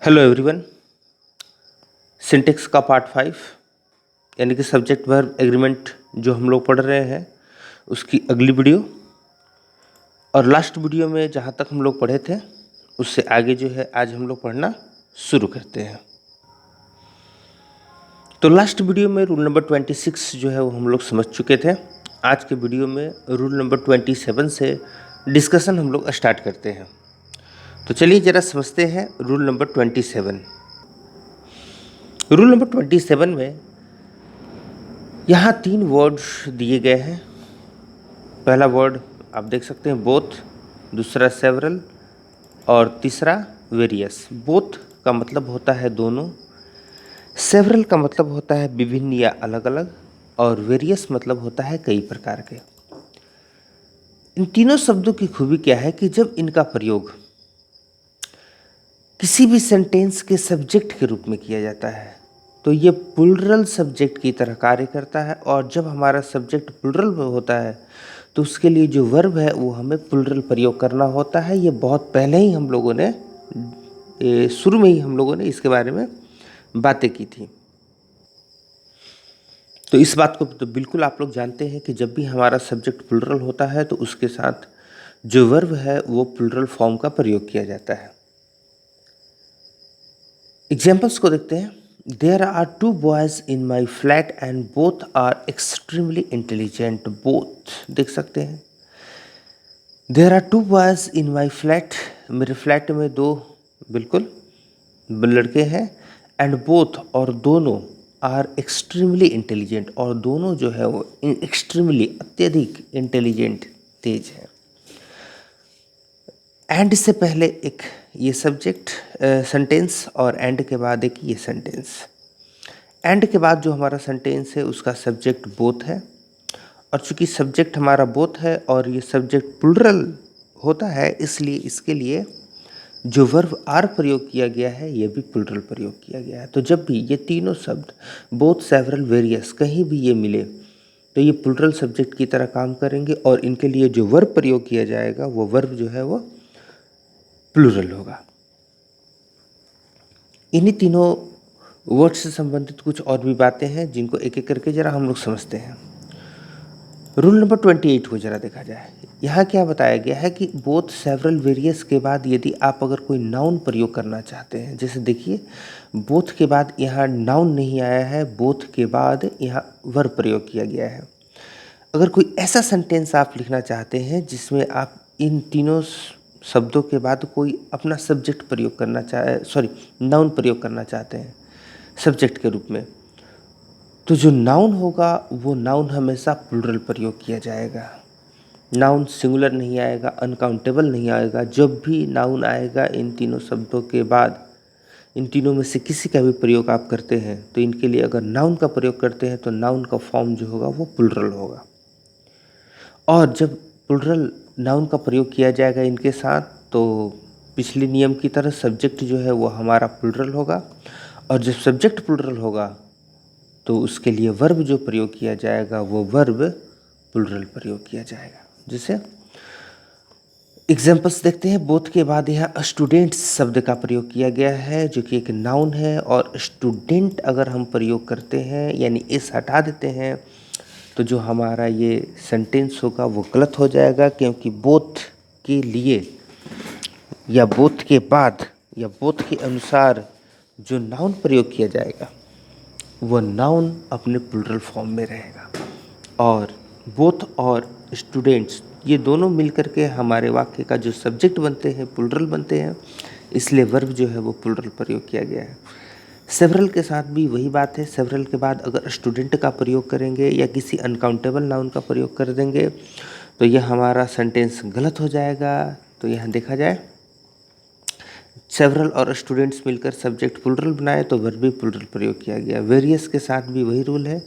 Hello everyone. Syntax का part 5 यानी कि सब्जेक्ट वर्ब एग्रीमेंट जो हम लोग पढ़ रहे हैं उसकी अगली वीडियो। और लास्ट वीडियो में जहाँ तक हम लोग पढ़े थे उससे आगे जो है आज हम लोग पढ़ना शुरू करते हैं। तो लास्ट वीडियो में रूल नंबर 26 जो है वो हम लोग समझ चुके थे। आज के वीडियो में रूल नंबर 27 से डिस्कशन हम लोग स्टार्ट करते हैं। तो चलिए ज़रा समझते हैं रूल नंबर 27। रूल नंबर 27 में यहाँ 3 वर्ड्स दिए गए हैं। पहला वर्ड आप देख सकते हैं बोथ, दूसरा सेवरल और तीसरा वेरियस। बोथ का मतलब होता है दोनों, सेवरल का मतलब होता है विभिन्न या अलग अलग, और वेरियस मतलब होता है कई प्रकार के। इन तीनों शब्दों की खूबी क्या है कि जब इनका प्रयोग किसी भी सेंटेंस के सब्जेक्ट के रूप में किया जाता है तो ये प्लुरल सब्जेक्ट की तरह कार्य करता है। और जब हमारा सब्जेक्ट प्लुरल होता है तो उसके लिए जो वर्ब है वो हमें प्लुरल प्रयोग करना होता है। ये बहुत पहले ही हम लोगों ने शुरू में ही हम लोगों ने इसके बारे में बातें की थी। तो इस बात को तो बिल्कुल आप लोग जानते हैं कि जब भी हमारा सब्जेक्ट प्लुरल होता है तो उसके साथ जो वर्ब है वो प्लुरल फॉर्म का प्रयोग किया जाता है। एग्जाम्पल्स को देखते हैं। There are 2 boys in my flat and both are extremely intelligent. Both देख सकते हैं। There are 2 boys in my flat, मेरे फ्लैट में 2 बिल्कुल लड़के हैं। एंड बोथ और दोनों, आर एक्सट्रीमली इंटेलिजेंट और दोनों जो है वो एक्सट्रीमली अत्यधिक इंटेलिजेंट तेज है। एंड से पहले एक ये सब्जेक्ट सेंटेंस और एंड के बाद एक ये सेंटेंस। एंड के बाद जो हमारा सेंटेंस है उसका सब्जेक्ट बोथ है। और चूंकि सब्जेक्ट हमारा बोथ है और ये सब्जेक्ट प्लुरल होता है इसलिए इसके लिए जो वर्ब आर प्रयोग किया गया है ये भी प्लुरल प्रयोग किया गया है। तो जब भी ये तीनों शब्द बोथ, सेवरल, वेरियस कहीं भी ये मिले तो ये प्लुरल सब्जेक्ट की तरह काम करेंगे और इनके लिए जो वर्ब प्रयोग किया जाएगा वो वर्ब जो है वो प्लुरल होगा। इन्हीं तीनों वर्ड से संबंधित कुछ और भी बातें हैं जिनको एक एक करके जरा हम लोग समझते हैं। रूल नंबर 28 को जरा देखा जाए। यहाँ क्या बताया गया है कि बोथ, सेवरल, वेरियस के बाद यदि आप अगर कोई नाउन प्रयोग करना चाहते हैं, जैसे देखिए बोथ के बाद यहाँ नाउन नहीं आया है, बोथ के बाद यहाँ वर्ब प्रयोग किया गया है। अगर कोई ऐसा सेंटेंस आप लिखना चाहते हैं जिसमें आप इन तीनों शब्दों के बाद कोई अपना सब्जेक्ट प्रयोग करना नाउन प्रयोग करना चाहते हैं सब्जेक्ट के रूप में, तो जो नाउन होगा वो नाउन हमेशा प्लुरल प्रयोग किया जाएगा। नाउन सिंगुलर नहीं आएगा, अनकाउंटेबल नहीं आएगा। जब भी नाउन आएगा इन तीनों शब्दों के बाद, इन तीनों में से किसी का भी प्रयोग आप करते हैं तो इनके लिए अगर नाउन का प्रयोग करते हैं तो नाउन का फॉर्म जो होगा वो प्लुरल होगा। और जब प्लुरल नाउन का प्रयोग किया जाएगा इनके साथ तो पिछले नियम की तरह सब्जेक्ट जो है वो हमारा प्लुरल होगा। और जब सब्जेक्ट प्लुरल होगा तो उसके लिए वर्ब जो प्रयोग किया जाएगा वो वर्ब प्लुरल प्रयोग किया जाएगा। जैसे एग्जाम्पल्स देखते हैं। बोथ के बाद यहाँ स्टूडेंट्स शब्द का प्रयोग किया गया है जो कि एक नाउन है। और स्टूडेंट अगर हम प्रयोग करते हैं यानी एस हटा देते हैं तो जो हमारा ये सेंटेंस होगा वो गलत हो जाएगा, क्योंकि बोथ के लिए या बोथ के बाद या बोथ के अनुसार जो नाउन प्रयोग किया जाएगा वो नाउन अपने प्लुरल फॉर्म में रहेगा। और बोथ और स्टूडेंट्स ये दोनों मिलकर के हमारे वाक्य का जो सब्जेक्ट बनते हैं प्लुरल बनते हैं, इसलिए वर्ब जो है वो प्लुरल प्रयोग किया गया है। सेवरल के साथ भी वही बात है। सेवरल के बाद अगर स्टूडेंट का प्रयोग करेंगे या किसी अनकाउंटेबल नाउन का प्रयोग कर देंगे तो यह हमारा सेंटेंस गलत हो जाएगा। तो यहाँ देखा जाए सेवरल और स्टूडेंट्स मिलकर सब्जेक्ट प्लुरल बनाए तो वर्ब भी प्लुरल प्रयोग किया गया। वेरियस के साथ भी वही रूल है।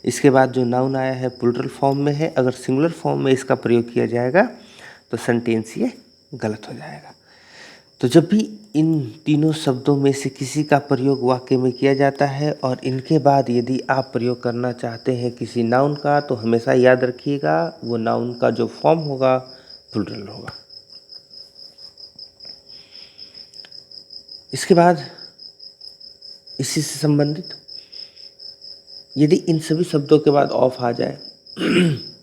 इसके बाद जो नाउन आया है प्लुरल फॉर्म में है, अगर सिंगुलर फॉर्म में इसका प्रयोग किया जाएगा तो सेंटेंस ये गलत हो जाएगा। तो जब भी इन तीनों शब्दों में से किसी का प्रयोग वाक्य में किया जाता है और इनके बाद यदि आप प्रयोग करना चाहते हैं किसी नाउन का तो हमेशा याद रखिएगा वो नाउन का जो फॉर्म होगा प्लुरल होगा। इसके बाद इसी से संबंधित यदि इन सभी शब्दों के बाद ऑफ आ जाए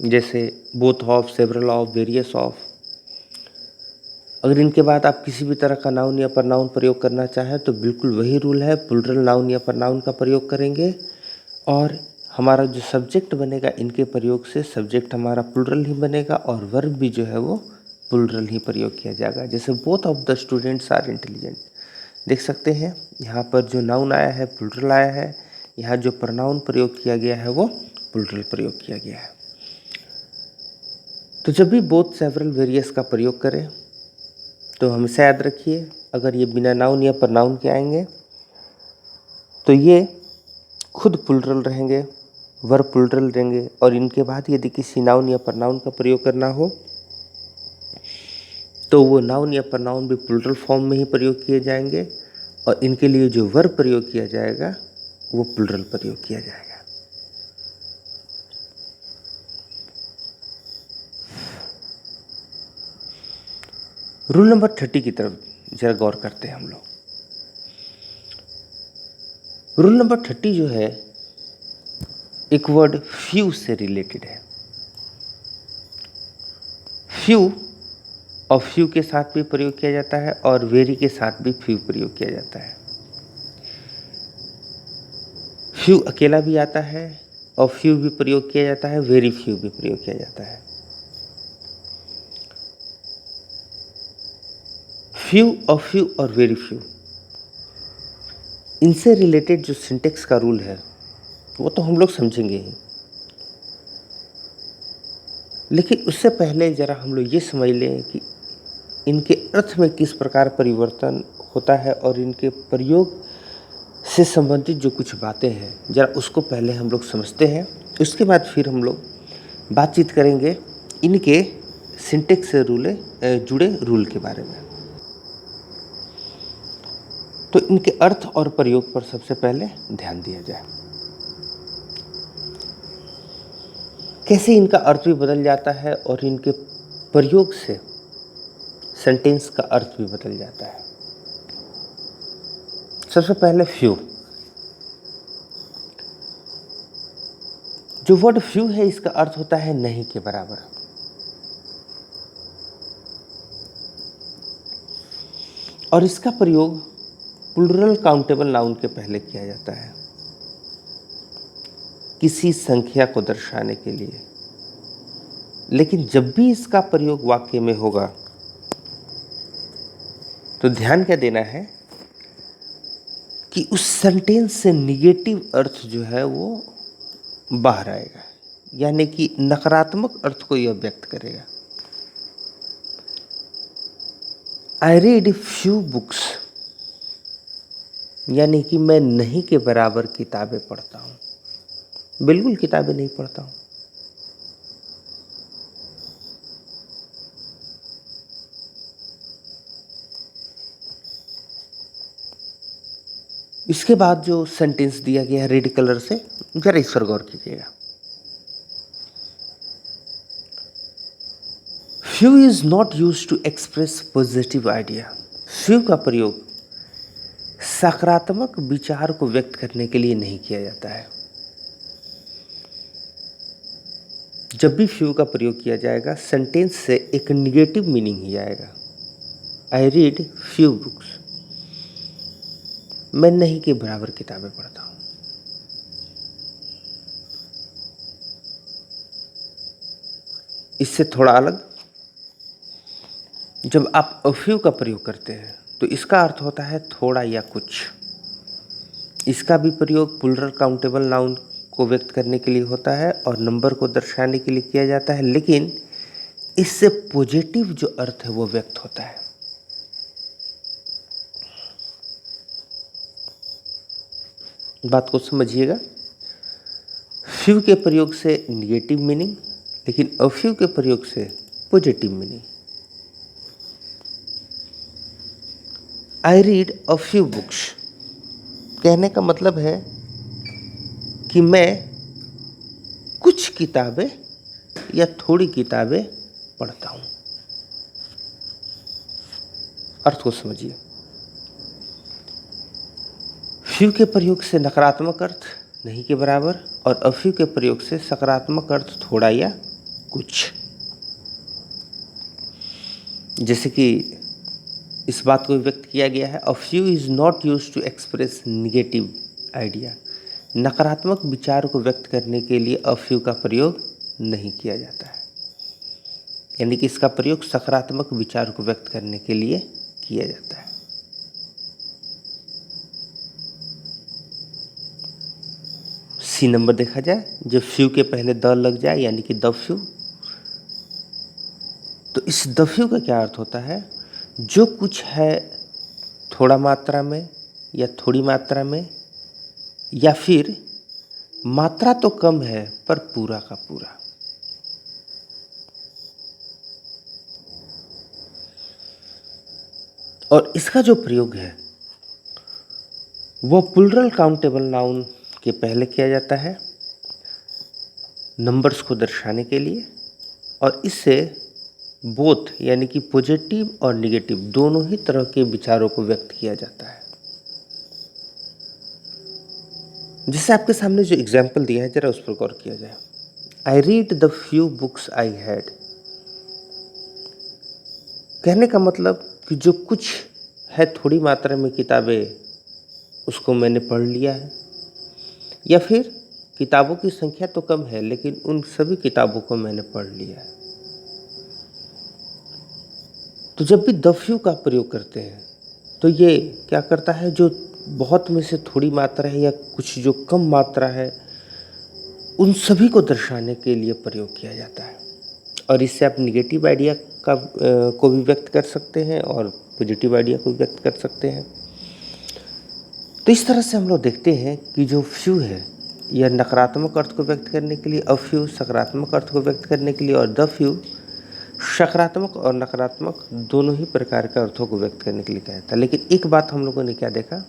जैसे both of, several of, various of, अगर इनके बाद आप किसी भी तरह का नाउन या प्रनाउन प्रयोग करना चाहें तो बिल्कुल वही रूल है, प्लूरल नाउन या प्रनाउन का प्रयोग करेंगे और हमारा जो सब्जेक्ट बनेगा इनके प्रयोग से सब्जेक्ट हमारा प्लूरल ही बनेगा और वर्ब भी जो है वो प्लूरल ही प्रयोग किया जाएगा। जैसे both of the students are intelligent, देख सकते हैं यहाँ पर जो नाउन आया है प्लूरल आया है, यहाँ जो प्रनाउन प्रयोग किया गया है वो प्लूरल प्रयोग किया गया है। तो जब भी बोथ, सेवरल, वेरियस का प्रयोग करें तो हमेशा याद रखिए अगर ये बिना नाउन या प्रनाउन के आएंगे तो ये खुद प्लूरल रहेंगे, वर्ब प्लूरल रहेंगे और इनके बाद यदि किसी नाउन या प्रनाउन का प्रयोग करना हो तो वो नाउन या प्रनाउन भी प्लूरल फॉर्म में ही प्रयोग किए जाएंगे और इनके लिए जो वर्ब प्रयोग किया जाएगा वो प्लूरल प्रयोग किया जाएगा। रूल नंबर 30 की तरफ जरा गौर करते हैं हम लोग। रूल नंबर 30 जो है एक वर्ड फ्यू से रिलेटेड है। फ्यू और फ्यू के साथ भी प्रयोग किया जाता है और वेरी के साथ भी फ्यू प्रयोग किया जाता है। फ्यू अकेला भी आता है और फ्यू भी प्रयोग किया जाता है, वेरी फ्यू भी प्रयोग किया जाता है। फ्यू और वेरी फ्यू, इनसे रिलेटेड जो सिंटेक्स का रूल है वो तो हम लोग समझेंगे ही, लेकिन उससे पहले जरा हम लोग ये समझ लें कि इनके अर्थ में किस प्रकार परिवर्तन होता है और इनके प्रयोग से संबंधित जो कुछ बातें हैं जरा उसको पहले हम लोग समझते हैं। उसके बाद फिर हम लोग बातचीत करेंगे इनके सिंटेक्स से जुड़े रूल के बारे में। तो इनके अर्थ और प्रयोग पर सबसे पहले ध्यान दिया जाए। कैसे इनका अर्थ भी बदल जाता है और इनके प्रयोग से सेंटेंस का अर्थ भी बदल जाता है। सबसे पहले फ्यू, जो वर्ड फ्यू है इसका अर्थ होता है नहीं के बराबर। और इसका प्रयोग प्लूरल काउंटेबल नाउन के पहले किया जाता है किसी संख्या को दर्शाने के लिए। लेकिन जब भी इसका प्रयोग वाक्य में होगा तो ध्यान क्या देना है कि उस सेंटेंस से निगेटिव अर्थ जो है वो बाहर आएगा, यानी कि नकारात्मक अर्थ को यह व्यक्त करेगा। आई रीड फ्यू बुक्स, यानी कि मैं नहीं के बराबर किताबें पढ़ता हूँ, बिल्कुल किताबें नहीं पढ़ता हूँ। इसके बाद जो सेंटेंस दिया गया है रेड कलर से, जरा इस पर गौर कीजिएगा। Few is not use to express positive idea. Few का प्रयोग सकारात्मक विचार को व्यक्त करने के लिए नहीं किया जाता है। जब भी फ्यू का प्रयोग किया जाएगा सेंटेंस से एक निगेटिव मीनिंग ही आएगा। आई रीड फ्यू बुक्स, मैं नहीं के बराबर किताबें पढ़ता हूँ। इससे थोड़ा अलग, जब आप अ फ्यू का प्रयोग करते हैं तो इसका अर्थ होता है थोड़ा या कुछ। इसका भी प्रयोग प्लूरल काउंटेबल नाउन को व्यक्त करने के लिए होता है और नंबर को दर्शाने के लिए किया जाता है, लेकिन इससे पॉजिटिव जो अर्थ है वो व्यक्त होता है। बात को समझिएगा। फ्यू के प्रयोग से निगेटिव मीनिंग, लेकिन अ फ्यू के प्रयोग से positive meaning. I read a few books कहने का मतलब है कि मैं कुछ किताबें या थोड़ी किताबें पढ़ता हूँ। अर्थ को समझिए। फ्यू के प्रयोग से नकारात्मक अर्थ नहीं के बराबर और अ फ्यू के प्रयोग से सकारात्मक अर्थ थोड़ा या कुछ। जैसे कि इस बात को व्यक्त किया गया है, a few is not used to express negative idea. नकारात्मक विचार को व्यक्त करने के लिए अ फ्यू का प्रयोग नहीं किया जाता है, यानी कि इसका प्रयोग सकारात्मक विचार को व्यक्त करने के लिए किया जाता है। सी नंबर देखा जाए, जब फ्यू के पहले द लग जाए यानी कि द फ्यू, तो इस द फ्यू का क्या अर्थ होता है? जो कुछ है थोड़ा मात्रा में या थोड़ी मात्रा में, या फिर मात्रा तो कम है पर पूरा का पूरा। और इसका जो प्रयोग है वो प्लूरल काउंटेबल नाउन के पहले किया जाता है नंबर्स को दर्शाने के लिए, और इससे बोथ यानी कि पॉजिटिव और निगेटिव दोनों ही तरह के विचारों को व्यक्त किया जाता है। जैसे आपके सामने जो एग्जाम्पल दिया है, जरा उस पर गौर किया जाए। I read the few books I had. कहने का मतलब कि जो कुछ है थोड़ी मात्रा में किताबें, उसको मैंने पढ़ लिया है, या फिर किताबों की संख्या तो कम है लेकिन उन सभी किताबों को मैंने पढ़ लिया है। तो जब भी द फ्यू का प्रयोग करते हैं तो ये क्या करता है, जो बहुत में से थोड़ी मात्रा है या कुछ जो कम मात्रा है, उन सभी को दर्शाने के लिए प्रयोग किया जाता है। और इससे आप निगेटिव आइडिया को भी व्यक्त कर सकते हैं और पॉजिटिव आइडिया को भी व्यक्त कर सकते हैं। तो इस तरह से हम लोग देखते हैं कि जो फ्यू है यह नकारात्मक अर्थ को व्यक्त करने के लिए, अ फ्यू सकारात्मक अर्थ को व्यक्त करने के लिए, और द फ्यू सकारात्मक और नकारात्मक दोनों ही प्रकार के अर्थों को व्यक्त करने के लिए कहा जाता है। लेकिन एक बात हम लोगों ने क्या देखा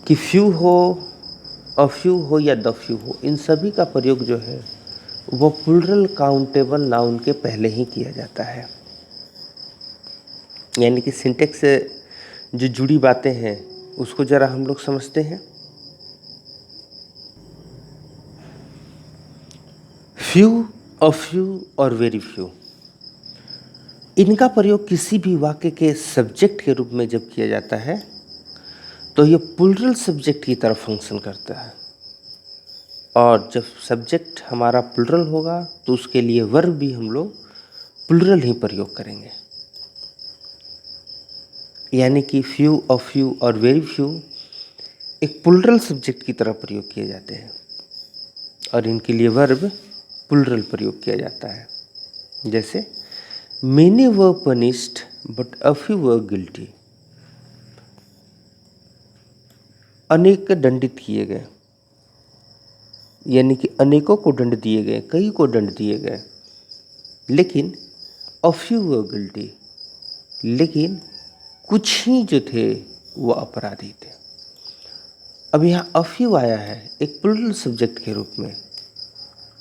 कि फ्यू हो, अ फ्यू हो या द फ्यू हो, इन सभी का प्रयोग जो है वो प्लूरल काउंटेबल नाउन के पहले ही किया जाता है। यानी कि सिंटेक्स से जो जुड़ी बातें हैं उसको जरा हम लोग समझते हैं। फ्यू, अ फ्यू और वेरी फ्यू, इनका प्रयोग किसी भी वाक्य के सब्जेक्ट के रूप में जब किया जाता है तो ये प्लूरल सब्जेक्ट की तरह फंक्शन करता है, और जब सब्जेक्ट हमारा प्लूरल होगा तो उसके लिए वर्ब भी हम लोग प्लूरल ही प्रयोग करेंगे। यानी कि फ्यू, अ फ्यू और वेरी फ्यू एक प्लूरल सब्जेक्ट की तरह प्रयोग किए जाते हैं और इनके लिए वर्ब प्लूरल प्रयोग किया जाता है। जैसे many were punished but a few were guilty. अनेक दंडित किए गए, यानी कि अनेकों को दंड दिए गए, कई को दंड दिए गए, लेकिन अ फ्यू वर गिल्टी, लेकिन कुछ ही जो थे वो अपराधी थे। अब यहाँ अ फ्यू आया है एक प्लूरल सब्जेक्ट के रूप में।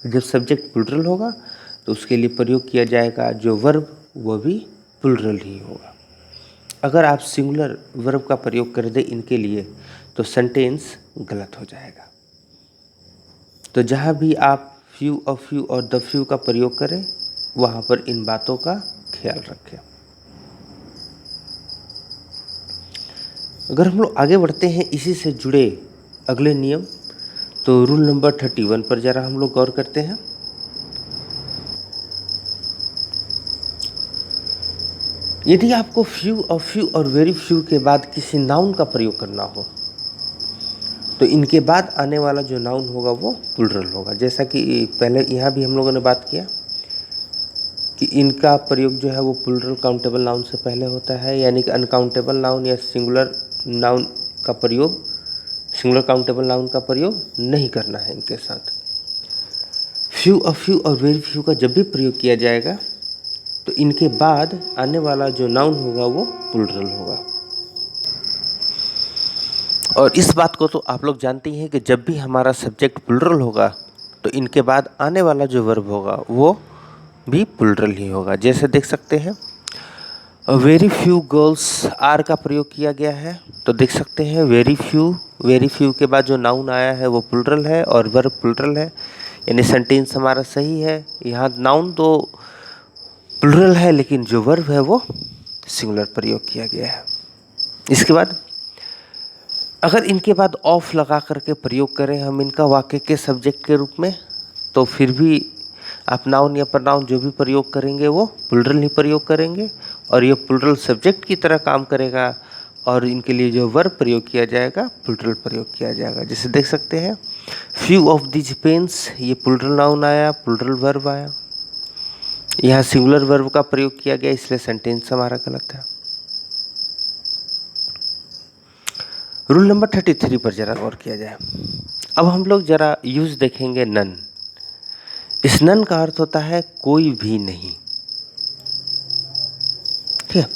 जब सब्जेक्ट प्लूरल होगा तो उसके लिए प्रयोग किया जाएगा जो वर्ब, वो भी प्लूरल ही होगा। अगर आप सिंगुलर वर्ब का प्रयोग कर दें इनके लिए तो सेंटेंस गलत हो जाएगा। तो जहाँ भी आप फ्यू, अ फ्यू और द फ्यू का प्रयोग करें वहाँ पर इन बातों का ख्याल रखें। अगर हम लोग आगे बढ़ते हैं इसी से जुड़े अगले नियम, तो रूल नंबर 31 पर जरा हम लोग गौर करते हैं। यदि आपको फ्यू, अ फ्यू और वेरी फ्यू के बाद किसी नाउन का प्रयोग करना हो तो इनके बाद आने वाला जो नाउन होगा वो प्लूरल होगा। जैसा कि पहले यहाँ भी हम लोगों ने बात किया कि इनका प्रयोग जो है वो प्लूरल काउंटेबल नाउन से पहले होता है, यानी कि अनकाउंटेबल नाउन या सिंगुलर नाउन का प्रयोग, सिंगुलर काउंटेबल नाउन का प्रयोग नहीं करना है इनके साथ। फ्यू, अ फ्यू और वेरी फ्यू का जब भी प्रयोग किया जाएगा तो इनके बाद आने वाला जो नाउन होगा वो प्लूरल होगा। और इस बात को तो आप लोग जानते ही हैं कि जब भी हमारा सब्जेक्ट प्लूरल होगा तो इनके बाद आने वाला जो वर्ब होगा वो भी प्लूरल ही होगा। जैसे देख सकते हैं, वेरी फ्यू गर्ल्स आर का प्रयोग किया गया है। तो देख सकते हैं वेरी फ्यू के बाद जो नाउन आया है वो प्लुरल है और वर्ब प्लुरल है, यानी सेंटेंस हमारा सही है। यहाँ नाउन तो प्लुरल है लेकिन जो वर्ब है वो सिंगुलर प्रयोग किया गया है। इसके बाद अगर इनके बाद ऑफ लगा करके प्रयोग करें हम इनका वाक्य के सब्जेक्ट के रूप में, तो फिर भी आप नाउन या प्रनाउन जो भी प्रयोग करेंगे वो प्लुरल ही प्रयोग करेंगे और ये प्लुरल सब्जेक्ट की तरह काम करेगा और इनके लिए जो वर्ब प्रयोग किया जाएगा प्लुरल प्रयोग किया जाएगा। जैसे देख सकते हैं फ्यू ऑफ दीज पेन्स, ये प्लुरल नाउन आया, प्लुरल वर्ब आया। यहाँ सिंगुलर वर्ब का प्रयोग किया गया इसलिए सेंटेंस हमारा गलत है। रूल नंबर 33 पर जरा गौर किया जाए। अब हम लोग जरा यूज देखेंगे नन। इस नन का अर्थ होता है कोई भी नहीं, ठीक है।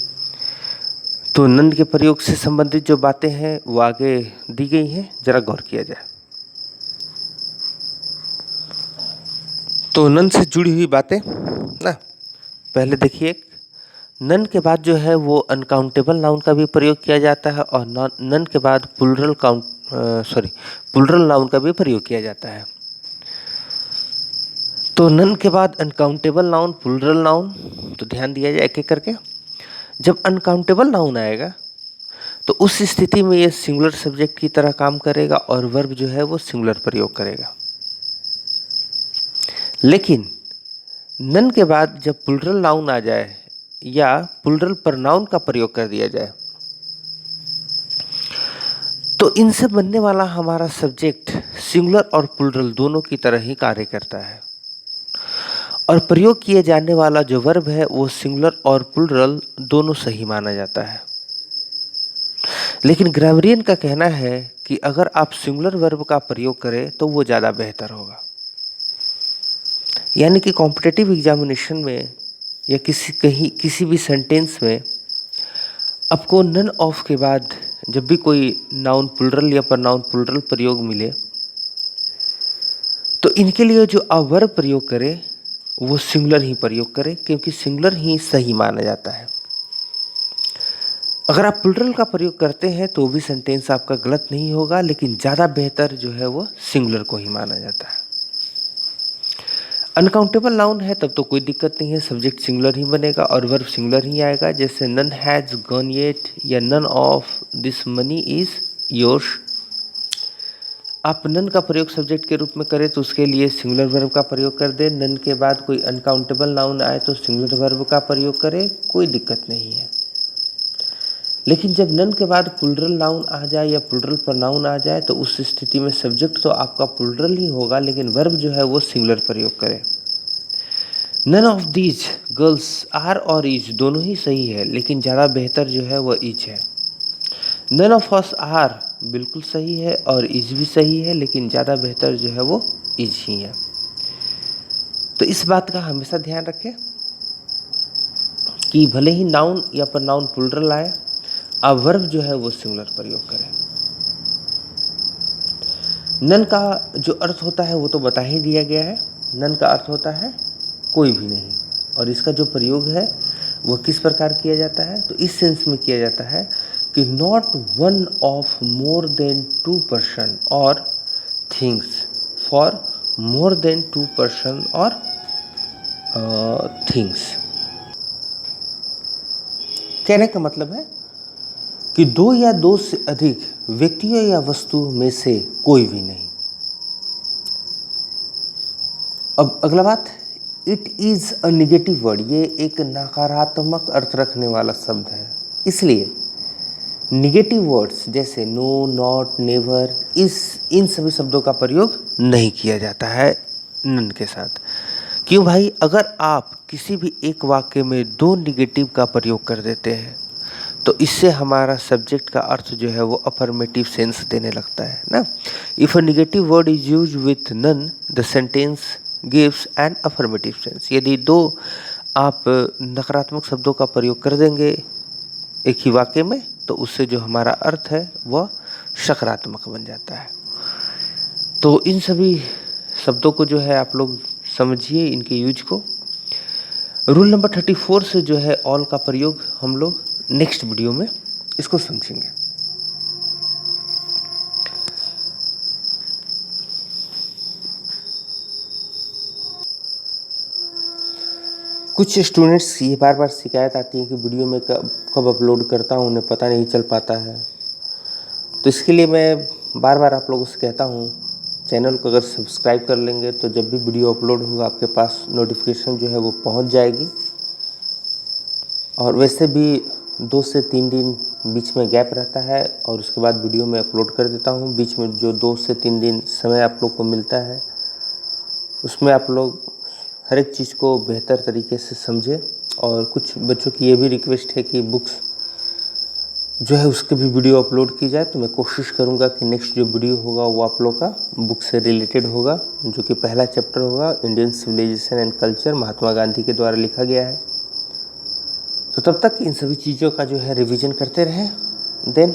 तो नन के प्रयोग से संबंधित जो बातें हैं वो आगे दी गई हैं, जरा गौर किया जाए। तो नन से जुड़ी हुई बातें ना, पहले देखिए नन के बाद जो है वो अनकाउंटेबल नाउन का भी प्रयोग किया जाता है और नन के बाद प्लुरल नाउन का भी प्रयोग किया जाता है। तो नन के बाद अनकाउंटेबल नाउन, प्लुरल नाउन, तो ध्यान दिया जाए एक एक करके। जब अनकाउंटेबल नाउन आएगा तो उस स्थिति में ये सिंगुलर सब्जेक्ट की तरह काम करेगा और वर्ब जो है वो सिंगुलर प्रयोग करेगा। लेकिन नन के बाद जब प्लुरल नाउन आ जाए या प्लुरल प्रनाउन का प्रयोग कर दिया जाए तो इनसे बनने वाला हमारा सब्जेक्ट सिंगुलर और प्लुरल दोनों की तरह ही कार्य करता है और प्रयोग किए जाने वाला जो वर्ब है वो सिंगुलर और प्लुरल दोनों सही माना जाता है। लेकिन ग्रामरियन का कहना है कि अगर आप सिंगुलर वर्ब का प्रयोग करें तो वो ज़्यादा बेहतर होगा। यानी कि कॉम्पिटिटिव एग्जामिनेशन में या किसी भी सेंटेंस में आपको नन ऑफ के बाद जब भी कोई नाउन प्लुरल या प्रनाउन प्लुरल प्रयोग मिले तो इनके लिए जो आप वर्ब प्रयोग करें वो सिंगुलर ही प्रयोग करें, क्योंकि सिंगुलर ही सही माना जाता है। अगर आप प्लुरल का प्रयोग करते हैं तो भी सेंटेंस आपका गलत नहीं होगा, लेकिन ज़्यादा बेहतर जो है वो सिंगुलर को ही माना जाता है। अनकाउंटेबल नाउन है तब तो कोई दिक्कत नहीं है, सब्जेक्ट सिंगुलर ही बनेगा और वर्ब सिंगुलर ही आएगा। जैसे नन हैज़ गॉन येट या none of this money is yours. आप नन का प्रयोग सब्जेक्ट के रूप में करें तो उसके लिए सिंगुलर वर्ब का प्रयोग कर दें। नन के बाद कोई अनकाउंटेबल नाउन आए तो सिंगुलर वर्ब का प्रयोग करें, कोई दिक्कत नहीं है। लेकिन जब नन के बाद प्लुरल नाउन आ जाए या प्लुरल प्रनाउन आ जाए तो उस स्थिति में सब्जेक्ट तो आपका प्लुरल ही होगा, लेकिन वर्ब जो है वो सिंगुलर प्रयोग करें। None of these girls are और इज दोनों ही सही है, लेकिन ज़्यादा बेहतर जो है वो इज है। नन ऑफ अस आर बिल्कुल सही है और इज भी सही है, लेकिन ज़्यादा बेहतर जो है वो इज ही है। तो इस बात का हमेशा ध्यान रखें कि भले ही नाउन या प्रनाउन प्लुरल आए, अब वर्ब जो है वो सिंगुलर प्रयोग करें। नन का जो अर्थ होता है वो तो बता ही दिया गया है। नन का अर्थ होता है कोई भी नहीं, और इसका जो प्रयोग है वो किस प्रकार किया जाता है, तो इस सेंस में किया जाता है कि not one of more than 2 person और things for more than 2 person और थिंग्स। कहने का मतलब है कि 2 या 2 से अधिक व्यक्तियों या वस्तु में से कोई भी नहीं। अब अगला बात, it is a negative word, ये एक नकारात्मक अर्थ रखने वाला शब्द है, इसलिए निगेटिव वर्ड्स जैसे नो, नॉट, नेवर, इन सभी शब्दों का प्रयोग नहीं किया जाता है नन के साथ। क्यों भाई, अगर आप किसी भी एक वाक्य में 2 निगेटिव का प्रयोग कर देते हैं तो इससे हमारा सब्जेक्ट का अर्थ जो है वो अफर्मेटिव सेंस देने लगता है ना। If a negative word is use with none the sentence gives an affirmative sense. यदि 2 आप नकारात्मक शब्दों का प्रयोग कर देंगे एक ही वाक्य में तो उससे जो हमारा अर्थ है वह सकारात्मक बन जाता है। तो इन सभी शब्दों को जो है आप लोग समझिए, इनके यूज को। रूल नंबर 34 से जो है ऑल का प्रयोग हम लोग नेक्स्ट वीडियो में इसको समझेंगे। कुछ स्टूडेंट्स ये बार बार शिकायत आती है कि वीडियो में कब अपलोड करता हूँ उन्हें पता नहीं चल पाता है। तो इसके लिए मैं बार बार आप लोगों से कहता हूँ, चैनल को अगर सब्सक्राइब कर लेंगे तो जब भी वीडियो अपलोड होगा आपके पास नोटिफिकेशन जो है वो पहुँच जाएगी। और वैसे भी 2 से 3 दिन बीच में गैप रहता है और उसके बाद वीडियो में अपलोड कर देता हूँ। बीच में जो 2 से 3 दिन समय आप लोग को मिलता है उसमें आप लोग हर एक चीज़ को बेहतर तरीके से समझें। और कुछ बच्चों की ये भी रिक्वेस्ट है कि बुक्स जो है उसके भी वीडियो अपलोड की जाए, तो मैं कोशिश करूँगा कि नेक्स्ट जो वीडियो होगा वो आप लोग का बुक से रिलेटेड होगा, जो कि पहला चैप्टर होगा Indian civilisation and culture, Mahatma Gandhi के द्वारा लिखा गया है। तो तब तक इन सभी चीज़ों का जो है रिवीजन करते रहें। देन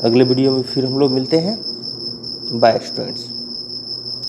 अगले वीडियो में फिर हम लोग मिलते हैं। Bye students.